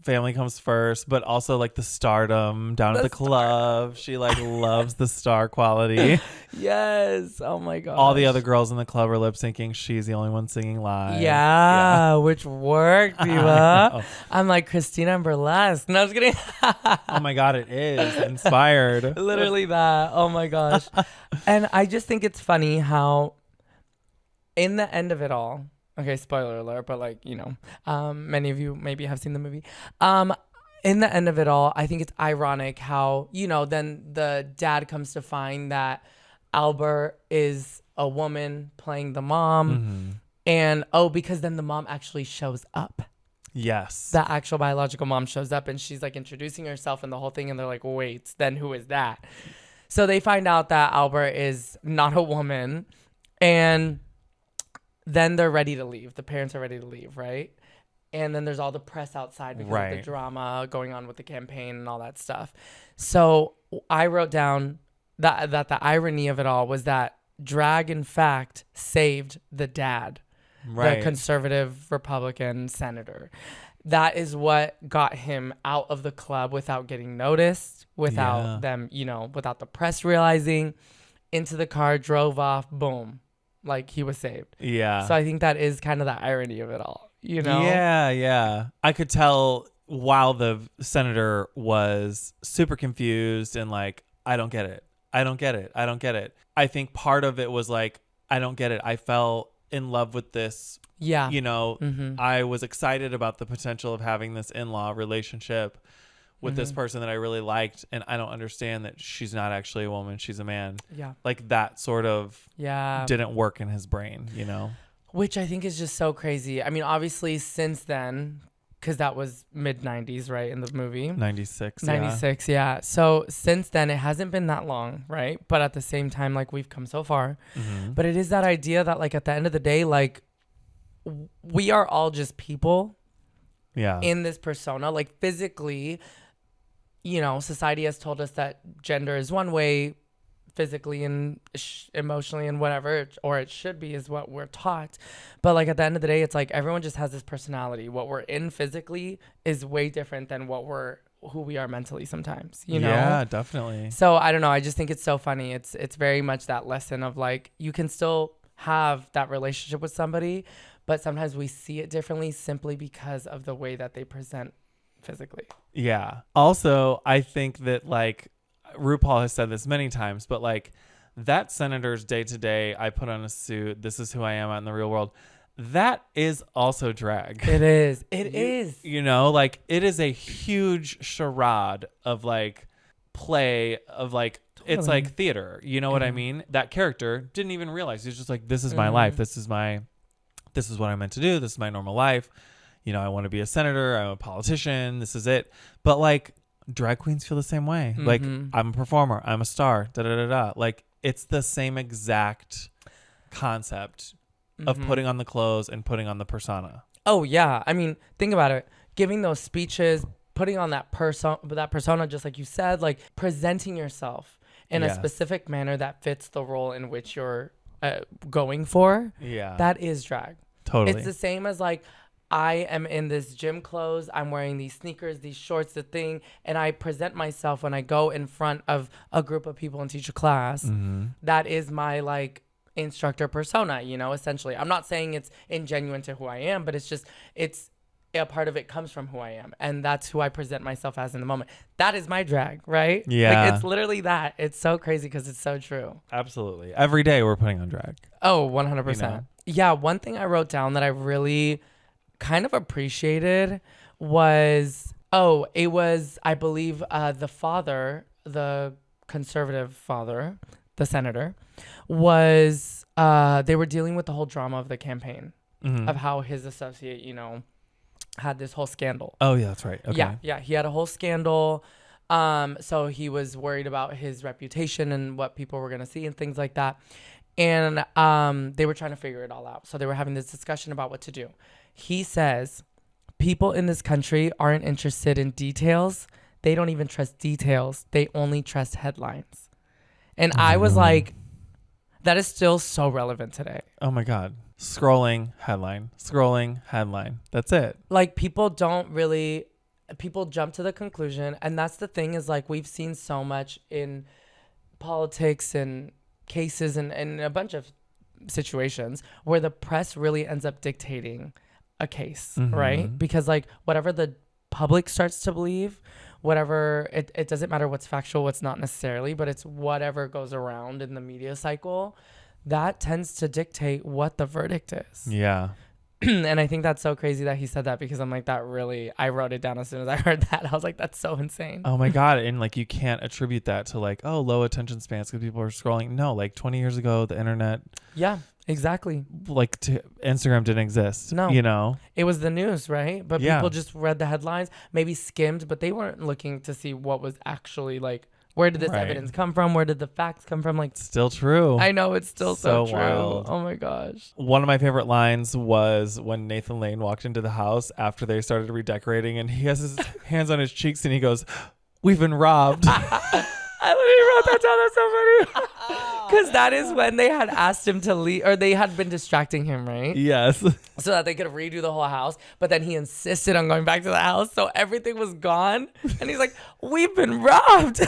Family comes first, but also like the stardom down at the club. She like loves the star quality. Yes. Oh my god. All the other girls in the club are lip syncing. She's the only one singing live. Yeah. Which worked, Diva. I'm like Christina and Burlesque. No, I was kidding. Oh my god, it is inspired. Literally that. Oh my gosh. And I just think it's funny how in the end of it all, okay, spoiler alert, but like, many of you maybe have seen the movie. In the end of it all, I think it's ironic how, then the dad comes to find that Albert is a woman playing the mom. And, because then the mom actually shows up. Yes. The actual biological mom shows up and she's like introducing herself and the whole thing. And they're like, wait, then who is that? So they find out that Albert is not a woman. And then they're ready to leave. The parents are ready to leave, right? And then there's all the press outside because of the drama going on with the campaign and all that stuff. So I wrote down that the irony of it all was that drag, in fact, saved the dad, the conservative Republican senator. That is what got him out of the club without getting noticed, without them, without the press realizing, into the car, drove off, boom. Like he was saved. Yeah. So I think that is kind of the irony of it all, Yeah. I could tell while the senator was super confused and like, I don't get it. I think part of it was like, I don't get it. I felt in love with this. Yeah. You know, I was excited about the potential of having this in-law relationship with this person that I really liked, and I don't understand that she's not actually a woman, she's a man. Yeah. Like that sort of Yeah. didn't work in his brain, you know? Which I think is just so crazy. I mean, obviously since then, because that was mid-90s, right, in the movie? 96. 96, yeah. So since then, it hasn't been that long, right? But at the same time, like, we've come so far. But it is that idea that, like, at the end of the day, like, we are all just people in this persona. Like, physically, you know, society has told us that gender is one way, physically and emotionally and whatever, or it should be, is what we're taught. But like at the end of the day, it's like everyone just has this personality. What we're in physically is way different than who we are mentally sometimes, you know? Yeah, definitely. So I don't know. I just think it's so funny. It's very much that lesson of like, you can still have that relationship with somebody, but sometimes we see it differently simply because of the way that they present physically. Yeah. Also, I think that like RuPaul has said this many times, but like that senator's day to day, I put on a suit, this is who I am out in the real world, that is also drag. It is. It is. You know, like it is a huge charade of like play of like, it's like theater. You know what I mean? That character didn't even realize. He's just like, this is my life. This is what I'm meant to do. This is my normal life. You know, I want to be a senator. I'm a politician. This is it. But like, drag queens feel the same way. Like, I'm a performer. I'm a star. Da da da da. Like, it's the same exact concept of putting on the clothes and putting on the persona. Oh yeah. I mean, think about it. Giving those speeches, putting on that persona, just like you said, like presenting yourself in a specific manner that fits the role in which you're going for. Yeah. That is drag. Totally. It's the same as like, I am in this gym clothes. I'm wearing these sneakers, these shorts, the thing. And I present myself when I go in front of a group of people and teach a class. That is my like instructor persona, you know, essentially. I'm not saying it's ingenuine to who I am, but it's a part of it comes from who I am. And that's who I present myself as in the moment. That is my drag, right? Yeah. Like, it's literally that. It's so crazy because it's so true. Absolutely. Every day we're putting on drag. Oh, 100%. You know? Yeah. One thing I wrote down that I really kind of appreciated was, it was, I believe, the conservative father, the senator, was, they were dealing with the whole drama of the campaign of how his associate, you know, had this whole scandal. Oh, yeah, that's right. Okay. Yeah, he had a whole scandal. So he was worried about his reputation and what people were going to see and things like that. And they were trying to figure it all out. So they were having this discussion about what to do. He says, people in this country aren't interested in details. They don't even trust details. They only trust headlines. And I was like, that is still so relevant today. Oh my God. Scrolling, headline. Scrolling, headline. That's it. Like, people jump to the conclusion. And that's the thing, is like, we've seen so much in politics and cases and a bunch of situations where the press really ends up dictating a case, right? Because like whatever the public starts to believe, whatever, it doesn't matter what's factual, what's not necessarily, but it's whatever goes around in the media cycle that tends to dictate what the verdict is. Yeah. And I think that's so crazy that he said that, because I'm like, that really, I wrote it down as soon as I heard that. I was like, that's so insane. Oh my God. And like, you can't attribute that to like, oh, low attention spans because people are scrolling. No, like 20 years ago, the internet. Yeah, exactly. Like Instagram didn't exist. No. You know? It was the news, right? But people just read the headlines, maybe skimmed, but they weren't looking to see what was actually like, where did this evidence come from? Where did the facts come from? Like, still true. I know, it's still so true. Wild. Oh my gosh. One of my favorite lines was when Nathan Lane walked into the house after they started redecorating, and he has his hands on his cheeks and he goes, "We've been robbed." I literally wrote that down. That's so funny. Because that is when they had asked him to leave, or they had been distracting him, right? Yes. So that they could redo the whole house. But then he insisted on going back to the house. So everything was gone. And he's like, "We've been robbed."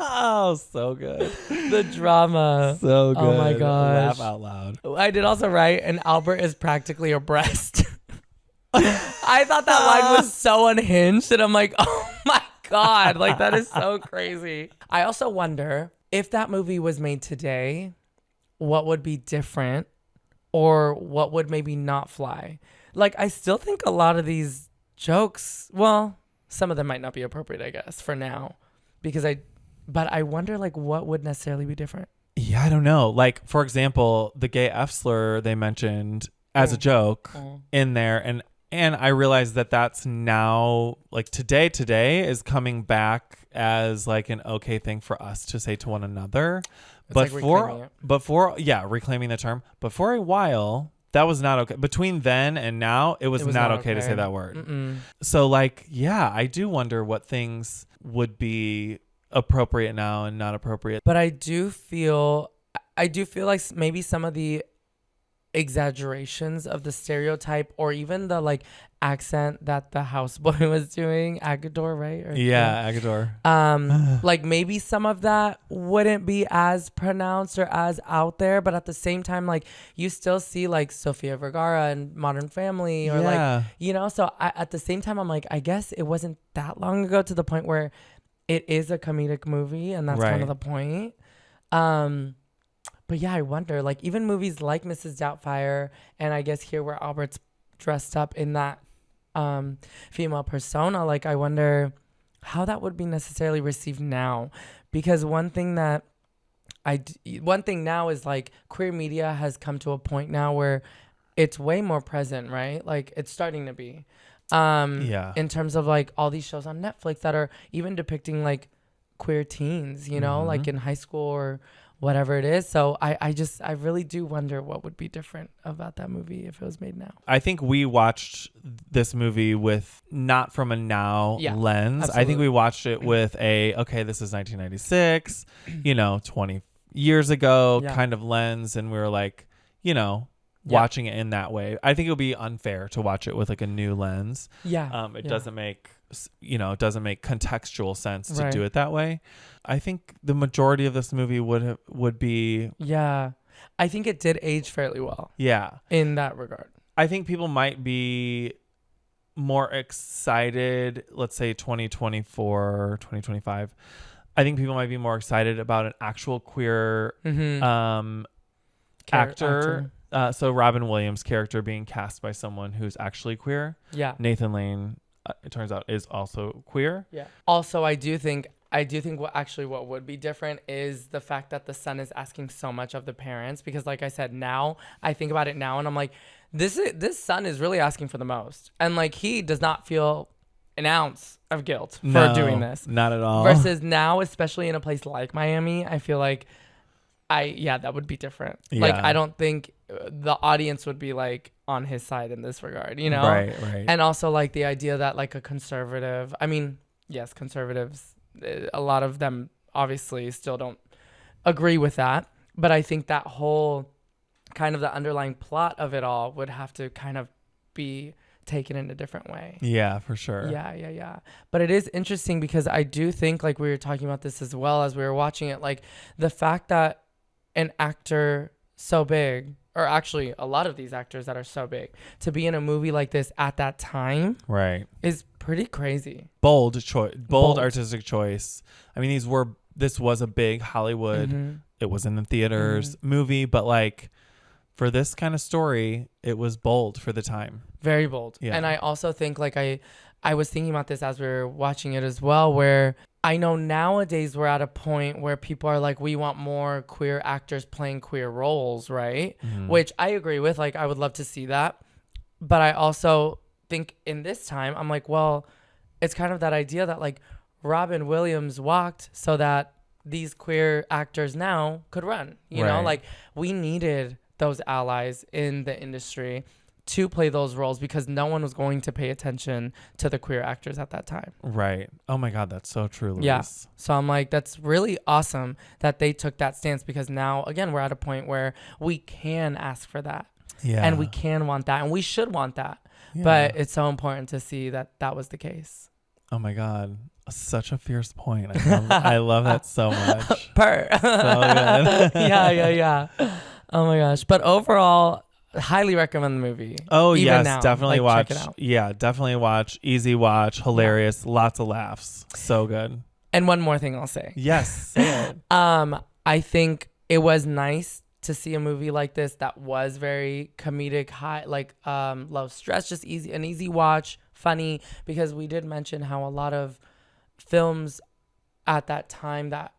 Oh, so good. The drama. So good. Oh my gosh. Laugh out loud. I did also write, and Albert is practically a breast. I thought that line was so unhinged, and I'm like, oh my God, like that is so crazy. I also wonder if that movie was made today, what would be different or what would maybe not fly. Like, I still think a lot of these jokes, well, some of them might not be appropriate, I guess, for now, but I wonder, like, what would necessarily be different. Yeah, I don't know. Like, for example, the gay F slur they mentioned as a joke in there, and I realized that that's now, like, today is coming back as like an okay thing for us to say to one another. It's but like reclaiming the term. But for a while, that was not okay. Between then and now, it was not okay to say that word. Mm-mm. So, like, yeah, I do wonder what things would be appropriate now and not appropriate. But I do feel like maybe some of the exaggerations of the stereotype, or even the like accent that the houseboy was doing, Agador, right? Agador. Like, maybe some of that wouldn't be as pronounced or as out there, but at the same time, like, you still see like Sofia Vergara and Modern Family, or like, you know, so at the same time, I'm like, I guess it wasn't that long ago to the point where it is a comedic movie, and that's kind of the point. But yeah, I wonder, like, even movies like Mrs. Doubtfire, and I guess here where Albert's dressed up in that female persona, like, I wonder how that would be necessarily received now. Because one thing now is, like, queer media has come to a point now where it's way more present, right? Like, it's starting to be. In terms of, like, all these shows on Netflix that are even depicting, like, queer teens, you know, like in high school or whatever it is. So I really do wonder what would be different about that movie if it was made now. I think we watched this movie with not from a now lens. Absolutely. I think we watched it with okay, this is 1996, 20 years ago kind of lens. And we were like, watching it in that way. I think it would be unfair to watch it with like a new lens. It doesn't make contextual sense to do it that way. I think the majority of this movie would be. Yeah. I think it did age fairly well. Yeah. In that regard. I think people might be more excited, let's say 2024, 2025. I think people might be more excited about an actual queer actor. So Robin Williams' character being cast by someone who's actually queer. Yeah. Nathan Lane, it turns out, is also queer. Yeah. Also, I do think what would be different is the fact that the son is asking so much of the parents, because like I said, now I think about it now and I'm like, this son is really asking for the most, and like he does not feel an ounce of guilt for doing this. Not at all. Versus now, especially in a place like Miami, I feel like that would be different. Yeah. Like, I don't think the audience would be like on his side in this regard, you know? Right. And also like the idea that like a conservative, I mean, yes, conservatives, a lot of them obviously still don't agree with that. But I think that whole kind of the underlying plot of it all would have to kind of be taken in a different way. Yeah, for sure. Yeah. But it is interesting because I do think, like we were talking about this as well as we were watching it, like the fact that an actor so big, or actually a lot of these actors that are so big, to be in a movie like this at that time, right, is pretty crazy. Bold artistic choice. I mean, this was a big Hollywood, it was in the theaters movie, but like for this kind of story, it was bold for the time. Very bold. Yeah. And I also think, like, I was thinking about this as we were watching it as well, where I know nowadays we're at a point where people are like, we want more queer actors playing queer roles, right? Which I agree with. Like, I would love to see that. But I also think in this time, I'm like, well, it's kind of that idea that like Robin Williams walked so that these queer actors now could run, you know, like we needed those allies in the industry to play those roles because no one was going to pay attention to the queer actors at that time. Right. Oh my God, that's so true, Luis. Yeah. So I'm like, that's really awesome that they took that stance, because now, again, we're at a point where we can ask for that. Yeah. And we can want that, and we should want that. Yeah. But it's so important to see that that was the case. Oh my God. Such a fierce point. I love that so much. So good. Yeah. Oh my gosh. But overall, highly recommend the movie. Oh, even yes, now, definitely watch. Check it out. Yeah, definitely watch. Easy watch, hilarious, lots of laughs. So good. And one more thing I'll say. Yes, say it. I think it was nice to see a movie like this that was very comedic, high, like low stress, just an easy watch, funny, because we did mention how a lot of films at that time that,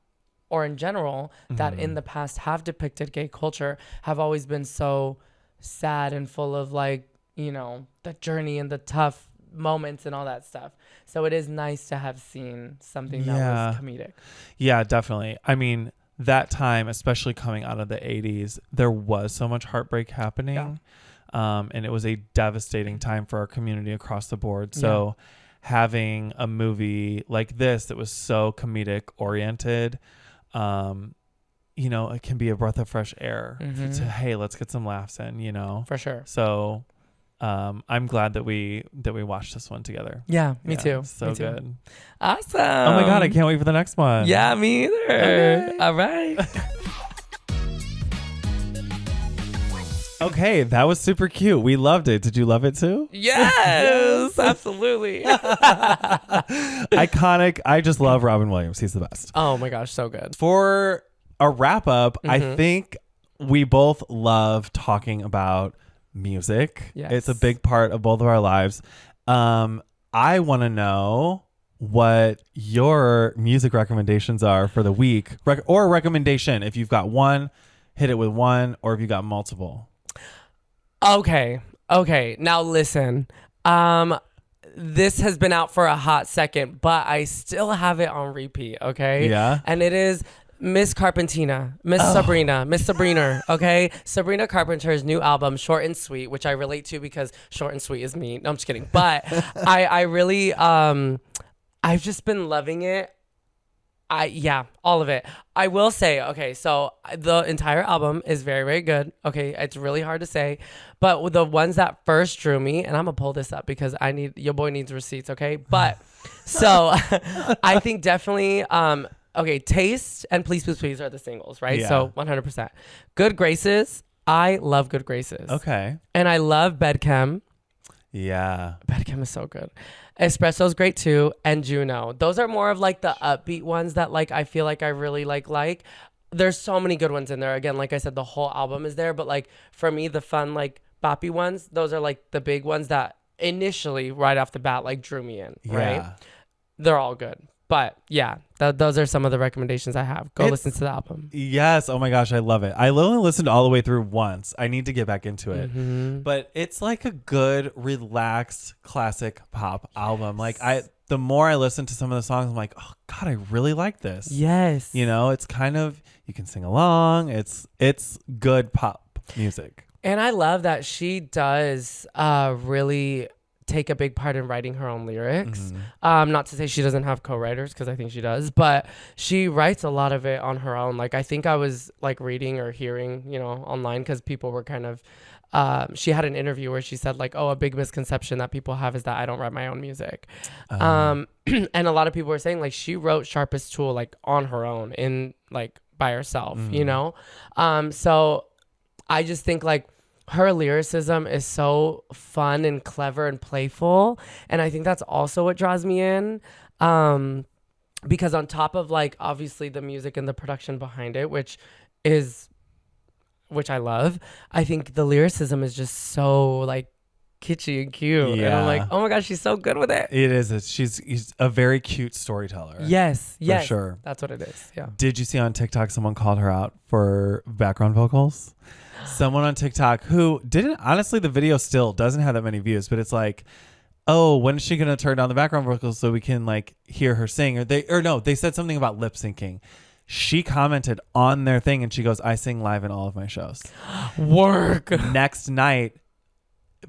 or in general, that in the past have depicted gay culture have always been so sad and full of like, you know, the journey and the tough moments and all that stuff. So it is nice to have seen something that was comedic. Yeah, definitely. I mean, that time, especially coming out of the 80s, there was so much heartbreak happening. And it was a devastating time for our community across the board. So having a movie like this that was so comedic oriented, you know, it can be a breath of fresh air to, hey, let's get some laughs in, you know. For sure. So I'm glad that we watched this one together. Yeah, me too. So me too. good. Awesome. Oh my God, I can't wait for the next one. Yeah, me either. Okay. All right. Okay, that was super cute. We loved it. Did you love it too? Yes, absolutely. Iconic. I just love Robin Williams. He's the best. Oh my gosh, so good. For a wrap up, I think we both love talking about music. Yes. It's a big part of both of our lives. I want to know what your music recommendations are for the week, or a recommendation. If you've got one, hit it with one, or if you got multiple. Okay. Now listen. This has been out for a hot second, but I still have it on repeat. Okay. Yeah. And it is Miss Carpentina, Miss Sabrina. Okay. Sabrina Carpenter's new album, Short and Sweet, which I relate to because short and sweet is me. No, I'm just kidding. But I really, I've just been loving it. All of it. I will say, okay, so the entire album is very, very good. Okay, it's really hard to say, but the ones that first drew me, and I'm gonna pull this up because your boy needs receipts, okay? But so I think definitely, okay, Taste and Please Please Please are the singles, right? Yeah. So 100%. Good Graces. I love Good Graces. Okay. And I love Bedchem. Yeah. Bedchem is so good. Espresso's great too, and Juno. Those are more of like the upbeat ones that like I feel like I really like. There's so many good ones in there. Again, like I said, the whole album is there, but like for me, the fun like boppy ones, those are like the big ones that initially right off the bat like drew me in. Right? Yeah. They're all good. But yeah, those are some of the recommendations I have. Go listen to the album. Yes. Oh my gosh, I love it. I only listened all the way through once. I need to get back into it. But it's like a good, relaxed, classic pop album. Like the more I listen to some of the songs, I'm like, oh God, I really like this. Yes. You know, it's kind of, you can sing along. It's good pop music. And I love that she does really take a big part in writing her own lyrics. Not to say she doesn't have co-writers, because I think she does, but she writes a lot of it on her own. Like I think I was like reading or hearing, you know, online, because people were kind of she had an interview where she said like, oh, a big misconception that people have is that I don't write my own music. And a lot of people were saying like she wrote Sharpest Tool like on her own, in like by herself, you know. So I just think like her lyricism is so fun and clever and playful. And I think that's also what draws me in. Because on top of like, obviously the music and the production behind it, which I love, I think the lyricism is just so like kitschy and cute. Yeah. And I'm like, oh my gosh, she's so good with it. It is. She's a very cute storyteller. Yes. For sure. That's what it is. Yeah. Did you see on TikTok someone called her out for background vocals? Someone on TikTok who didn't, honestly, the video still doesn't have that many views, but it's like, oh, when is she going to turn down the background vocals so we can like hear her sing? They said something about lip syncing. She commented on their thing and she goes, I sing live in all of my shows. Work. Next night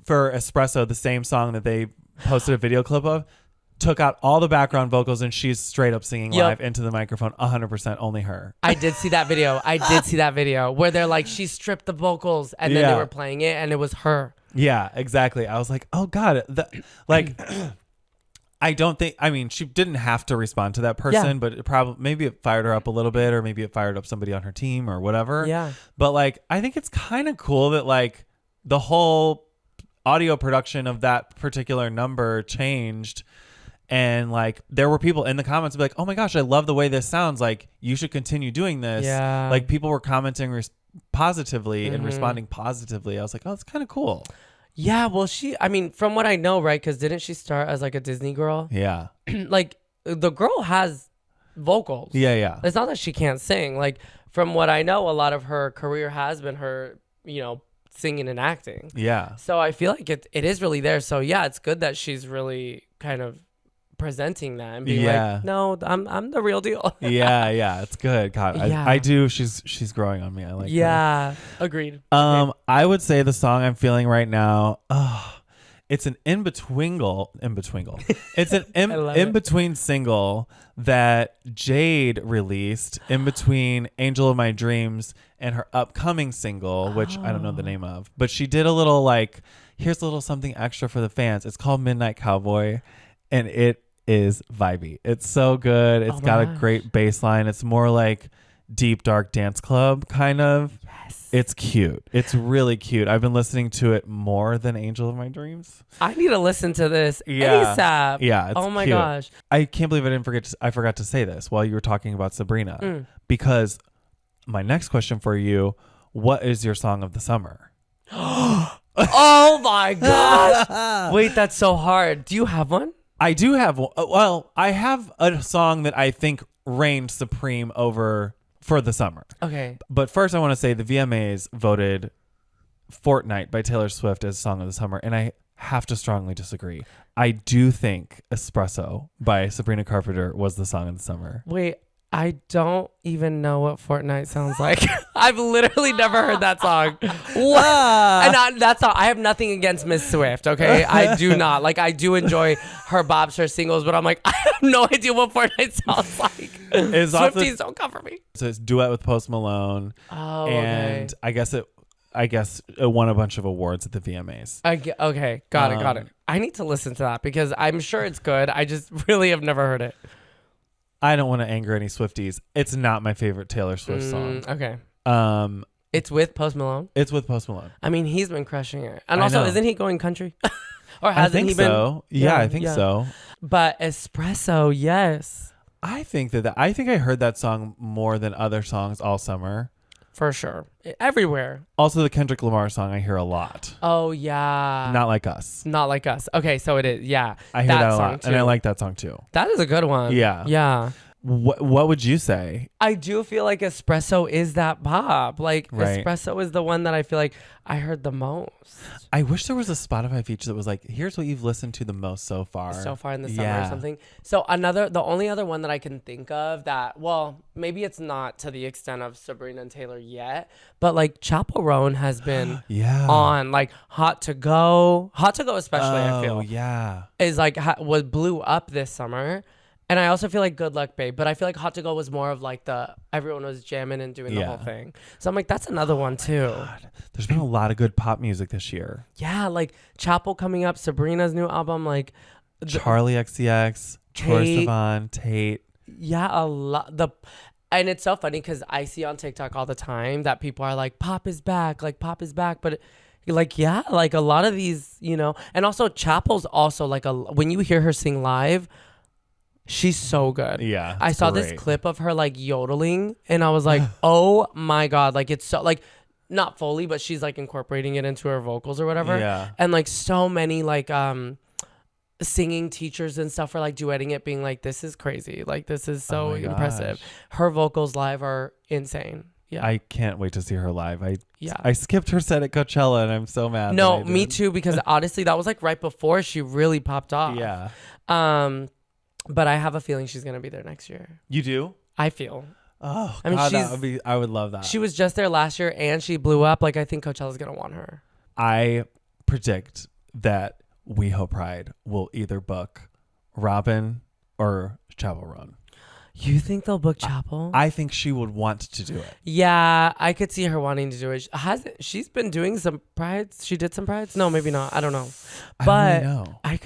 for Espresso, the same song that they posted a video clip of, took out all the background vocals and she's straight up singing live into the microphone. 100% only her. I did see that video. Where they're like, she stripped the vocals and then they were playing it and it was her. Yeah, exactly. I was like, oh God. I mean, she didn't have to respond to that person, but maybe it fired her up a little bit, or maybe it fired up somebody on her team or whatever. Yeah. But like, I think it's kind of cool that like the whole audio production of that particular number changed. And like there were people in the comments like, oh my gosh, I love the way this sounds. Like you should continue doing this. Yeah. Like people were commenting positively and responding positively. I was like, oh, it's kind of cool. Yeah, well, I mean, from what I know, right? Because didn't she start as like a Disney girl? Yeah. Like, the girl has vocals. Yeah. It's not that she can't sing. Like, from what I know, a lot of her career has been her, singing and acting. Yeah. So I feel like it is really there. So yeah, it's good that she's really kind of presenting that and being like, no, I'm the real deal. Yeah. It's good. God, I do. She's growing on me. I like her. Yeah. Agreed. I would say the song I'm feeling right now, it's an in-between-gle. It's an in-between single that Jade released in between Angel of My Dreams and her upcoming single, which I don't know the name of. But she did a little here's a little something extra for the fans. It's called Midnight Cowboy, and it is vibey. It's so good. It's got a great bass line. It's more like deep, dark dance club kind of. Yes. It's cute. It's really cute. I've been listening to it more than Angel of My Dreams. I need to listen to this ASAP. Yeah. It's oh my cute. gosh. I can't believe I forgot to say this while you were talking about Sabrina, because my next question for you, what is your song of the summer? Oh my gosh. Wait, that's so hard. Do you have one? I do have one. Well, I have a song that I think reigned supreme for the summer. Okay. But first I want to say the VMAs voted Fortnite by Taylor Swift as Song of the Summer, and I have to strongly disagree. I do think Espresso by Sabrina Carpenter was the Song of the Summer. Wait, I don't even know what Fortnite sounds like. I've literally never heard that song. What? And I have nothing against Miss Swift, okay? I do not. Like, I do enjoy her bops, her singles, but I'm like, I have no idea what Fortnite sounds like. Swifties don't cover me. So it's duet with Post Malone. Oh, and okay. I guess it won a bunch of awards at the VMAs. Okay, got it. I need to listen to that because I'm sure it's good. I just really have never heard it. I don't want to anger any Swifties. It's not my favorite Taylor Swift song. Okay. It's with Post Malone? It's with Post Malone. I mean, he's been crushing it. And also, isn't he going country? Or hasn't he been? So. Yeah, I think so. But Espresso, yes. I think I heard that song more than other songs all summer. For sure. Everywhere. Also, the Kendrick Lamar song I hear a lot. Oh, yeah. Not Like Us. Not Like Us. Okay, so it is. Yeah. I hear that a lot. Too. And I like that song too. That is a good one. Yeah. Yeah. What would you say? I do feel like Espresso is that pop. Like, right. Espresso is the one that I feel like I heard the most. I wish there was a Spotify feature that was like, here's what you've listened to the most so far. So far in the summer or something. So the only other one that I can think of that, well, maybe it's not to the extent of Sabrina and Taylor yet, but like Chappell Roan has been on like Hot to Go especially, I feel. Oh, yeah. Is like, was blew up this summer. And I also feel like Good Luck Babe, but I feel like Hot to Go was more of like everyone was jamming and doing the whole thing. So I'm like, that's another one too. God. There's been a lot of good pop music this year. Yeah, like Chappell coming up, Sabrina's new album, like Charlie XCX, Troye Sivan, Tate. Yeah, a lot. And it's so funny because I see on TikTok all the time that people are like, pop is back, but like, yeah, like a lot of these, and also Chappell's also like when you hear her sing live, she's so good. Yeah. I saw this clip of her like yodeling and I was like, oh my God. Like it's so like not fully, but she's like incorporating it into her vocals or whatever. Yeah. And like so many like singing teachers and stuff are like duetting it, being like, this is crazy. Like this is so impressive. Her vocals live are insane. Yeah. I can't wait to see her live. I skipped her set at Coachella and I'm so mad. No, me too, because honestly that was like right before she really popped off. Yeah. But I have a feeling she's going to be there next year. You do? I feel. Oh, I mean, I would love that. She was just there last year and she blew up. Like, I think Coachella's going to want her. I predict that WeHo Pride will either book Robin or Chappell Roan. You think they'll book Chappell? I think she would want to do it. Yeah, I could see her wanting to do it. She's been doing some prides? She did some prides? No, maybe not. I don't know. But I don't really know. I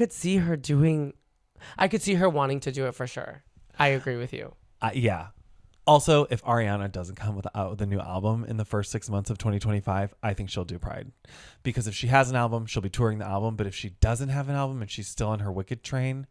could see her wanting to do it for sure. I agree with you. Yeah. Also, if Ariana doesn't come out with a new album in the first 6 months of 2025, I think she'll do Pride. Because if she has an album, she'll be touring the album. But if she doesn't have an album and she's still on her Wicked train,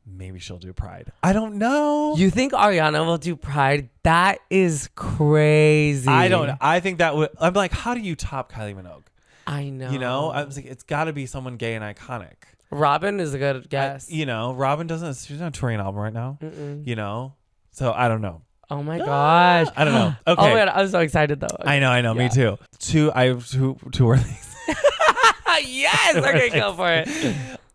maybe she'll do Pride. I don't know. You think Ariana will do Pride? That is crazy. I don't know. I think that would. I'm like, how do you top Kylie Minogue? I know. You know, I was like, it's got to be someone gay and iconic. Robin is a good guess. Robin doesn't. She's not touring an album right now. You know, so I don't know. Oh my gosh. I don't know. Okay. Oh my God, I'm so excited though. Okay. I know. Yeah. Me too. Two were these. Yes. Okay, go for it.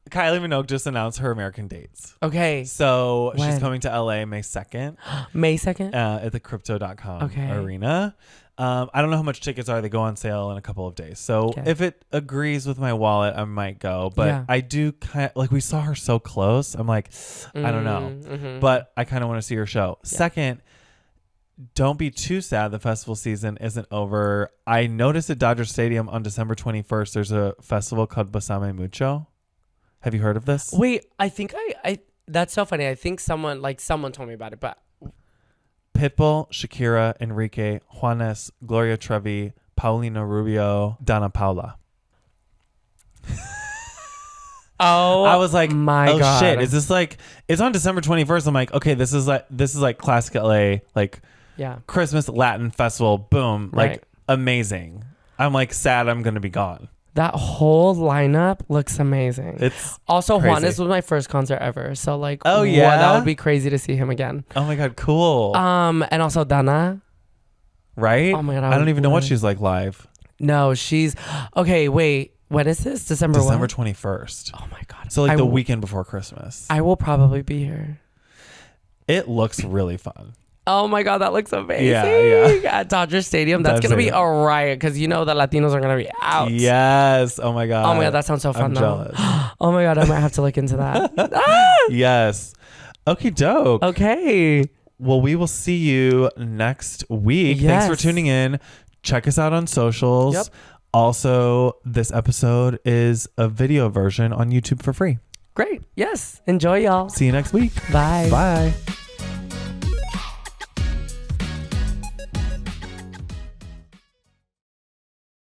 Kylie Minogue just announced her American dates. Okay. So When? she's coming to LA May 2nd. May 2nd? At the crypto.com Okay. arena. I don't know how much tickets are. They go on sale in a couple of days. So if it agrees with my wallet, I might go. But I do kind of like, we saw her so close. I'm like, I don't know. But I kind of want to see her show. Yeah. Second, don't be too sad. The festival season isn't over. I noticed at Dodger Stadium on December 21st, there's a festival called Besame Mucho. Have you heard of this? Wait, I think I that's so funny. I think someone told me about it, but Pitbull, Shakira, Enrique, Juanes, Gloria Trevi, Paulina Rubio, Dana Paula. Oh, I was like, my God. Shit, is this like, it's on December 21st. I'm like, okay, this is like classic LA, like Christmas Latin festival. Boom. Like amazing. I'm like sad I'm going to be gone. That whole lineup looks amazing. It's also crazy. Juanes was my first concert ever. So like, oh yeah, that would be crazy to see him again. Oh my God, cool. And also Dana. Right? Oh my God. I don't even know what she's like live. No, she's okay. Wait, when is this? December 21st. Oh my God. So like the weekend before Christmas. I will probably be here. It looks really fun. Oh my God, that looks amazing. Yeah. At Dodger Stadium. That's going to be a riot because you know the Latinos are going to be out. Yes. Oh my God. Oh my God, that sounds so fun I'm though. jealous. Oh my God, I might have to look into that. Yes. Okay, dope. Okay. Well, we will see you next week. Yes. Thanks for tuning in. Check us out on socials. Yep. Also, this episode is a video version on YouTube for free. Great. Yes. Enjoy, y'all. See you next week. Bye. Bye.